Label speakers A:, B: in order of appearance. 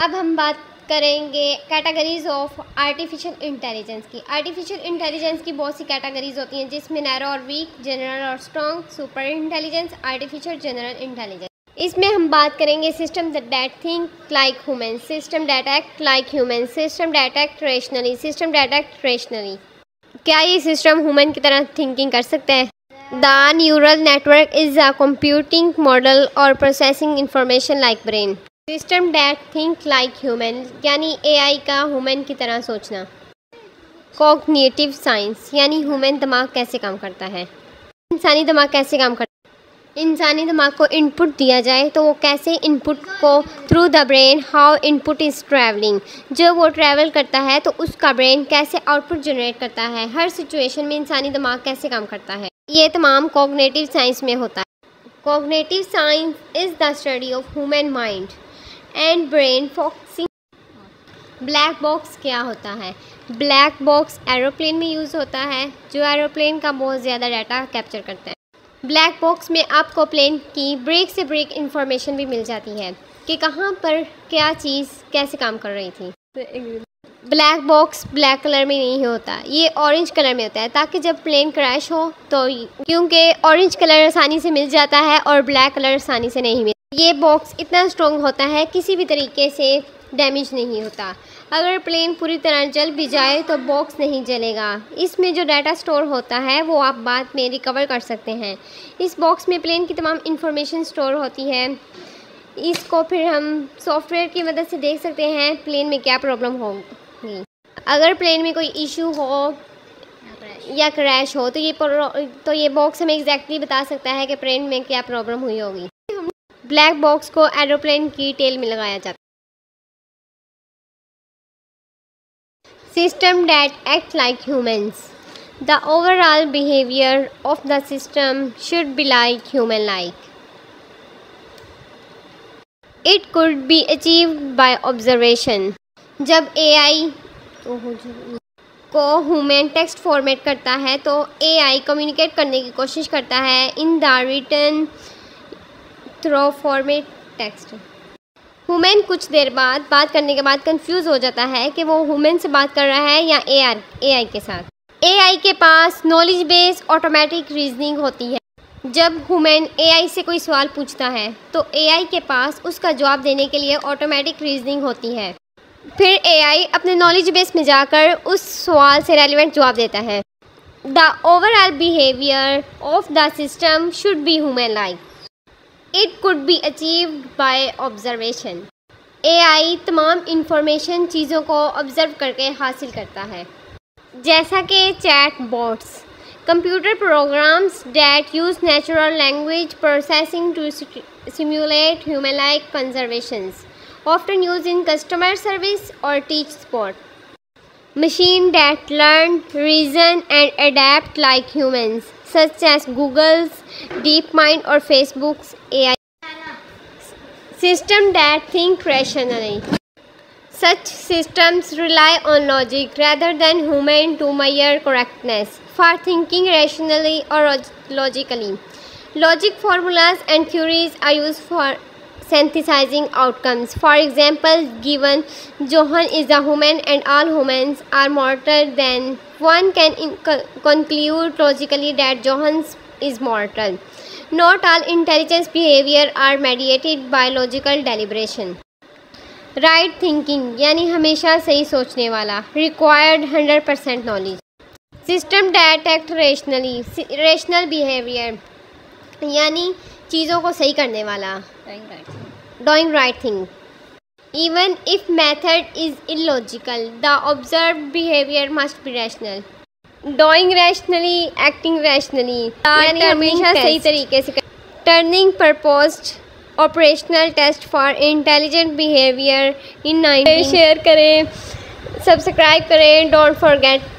A: अब हम बात करेंगे कैटेगरीज ऑफ आर्टिफिशियल इंटेलिजेंस की। आर्टिफिशियल इंटेलिजेंस की बहुत सी कैटेगरीज होती हैं, जिसमें नैरो और वीक, जनरल और strong, super intelligence, artificial general intelligence. इसमें हम बात करेंगे system that think like human, system that act like human, system that act rationally, system that act rationally. क्या ये सिस्टम ह्यूमन की तरह थिंकिंग कर सकते हैं? The neural network is a computing model और processing information like brain. System that think like human यानी AI का ह्यूमन की तरह सोचना। कॉग्निटिव साइंस यानी ह्यूमन दिमाग कैसे काम करता है, इंसानी दिमाग कैसे काम करता है। इंसानी दिमाग को इनपुट दिया जाए तो वो कैसे इनपुट को through the brain how input is travelling, जब वो ट्रैवल करता है तो उसका ब्रेन कैसे आउटपुट जनरेट करता है। हर सिचुएशन में इंसानी दिमाग कैसे काम करता है, ये तमाम कॉग्निटिव साइंस में होता है। Cognitive science is the study of human mind and brain focusing. Black box क्या होता है? ब्लैक बॉक्स एरोप्लेन में यूज़ होता है, जो एरोप्लेन का बहुत ज़्यादा डाटा कैप्चर करता है। ब्लैक बॉक्स में आपको प्लेन की ब्रेक से ब्रेक इंफॉर्मेशन भी मिल जाती है कि कहाँ पर क्या चीज़ कैसे काम कर रही थी। ब्लैक बॉक्स ब्लैक कलर में नहीं होता, ये ऑरेंज कलर में होता है, ताकि जब प्लेन क्रैश हो तो, क्योंकि ऑरेंज कलर आसानी से मिल जाता है और ब्लैक कलर आसानी से नहीं मिलता। ये बॉक्स इतना स्ट्रॉन्ग होता है, किसी भी तरीके से डैमेज नहीं होता। अगर प्लेन पूरी तरह जल भी जाए तो बॉक्स नहीं जलेगा। इसमें जो डाटा स्टोर होता है वो आप बाद में रिकवर कर सकते हैं। इस बॉक्स में प्लेन की तमाम इंफॉर्मेशन स्टोर होती है। इसको फिर हम सॉफ्टवेयर की मदद से देख सकते हैं प्लेन में क्या प्रॉब्लम होगी। अगर प्लेन में कोई इशू हो या क्रैश हो तो ये बॉक्स हमें एग्जैक्टली बता सकता है कि प्लेन में क्या प्रॉब्लम हुई होगी। ब्लैक बॉक्स को एरोप्लेन की टेल में लगाया जाता है। System that act like humans. The overall behavior of the system should be like human-like. It could be achieved by observation. जब AI को ह्यूमन टेक्स्ट फॉर्मेट करता है तो AI कम्युनिकेट करने की कोशिश करता है in the written through format text. Human कुछ देर बाद बात करने के बाद कंफ्यूज हो जाता है कि वो ह्यूमन से बात कर रहा है या एआई के साथ। एआई के पास नॉलेज बेस्ड ऑटोमेटिक रीजनिंग होती है। जब ह्यूमन एआई से कोई सवाल पूछता है तो एआई के पास उसका जवाब देने के लिए ऑटोमेटिक रीजनिंग होती है। फिर एआई अपने नॉलेज बेस में जाकर उस सवाल से रेलिवेंट जवाब देता है। The overall behaviour of the system should be human like. It could be achieved by observation. AI तमाम इंफॉर्मेशन चीज़ों को ऑब्जर्व करके हासिल करता है, जैसा कि chat bots, computer programs that use natural language processing to simulate human-like conversations, often used in customer service or teach support. Machine that learn, reason and adapt like humans, such as Google's DeepMind or Facebook's AI. System that think rationally. Such systems rely on logic rather than human to measure correctness. For thinking rationally or logically, logic formulas and theories are used for synthesizing outcomes. For example, given Johan is a human and all humans are mortal, then one can conclude logically that Johan is mortal. Not all intelligence behavior are mediated by logical deliberation. Right thinking यानी हमेशा सही सोचने वाला, required 100% knowledge. System that act rationally, rational behavior यानी चीज़ों को सही करने वाला, doing right thing. Even if method is illogical, the observed behavior must be rational. Doing rationally, acting rationally यानी हमेशा सही तरीके से। Turning proposed operational test for intelligent behavior in 19। Share करें, सब्सक्राइब करें, don't forget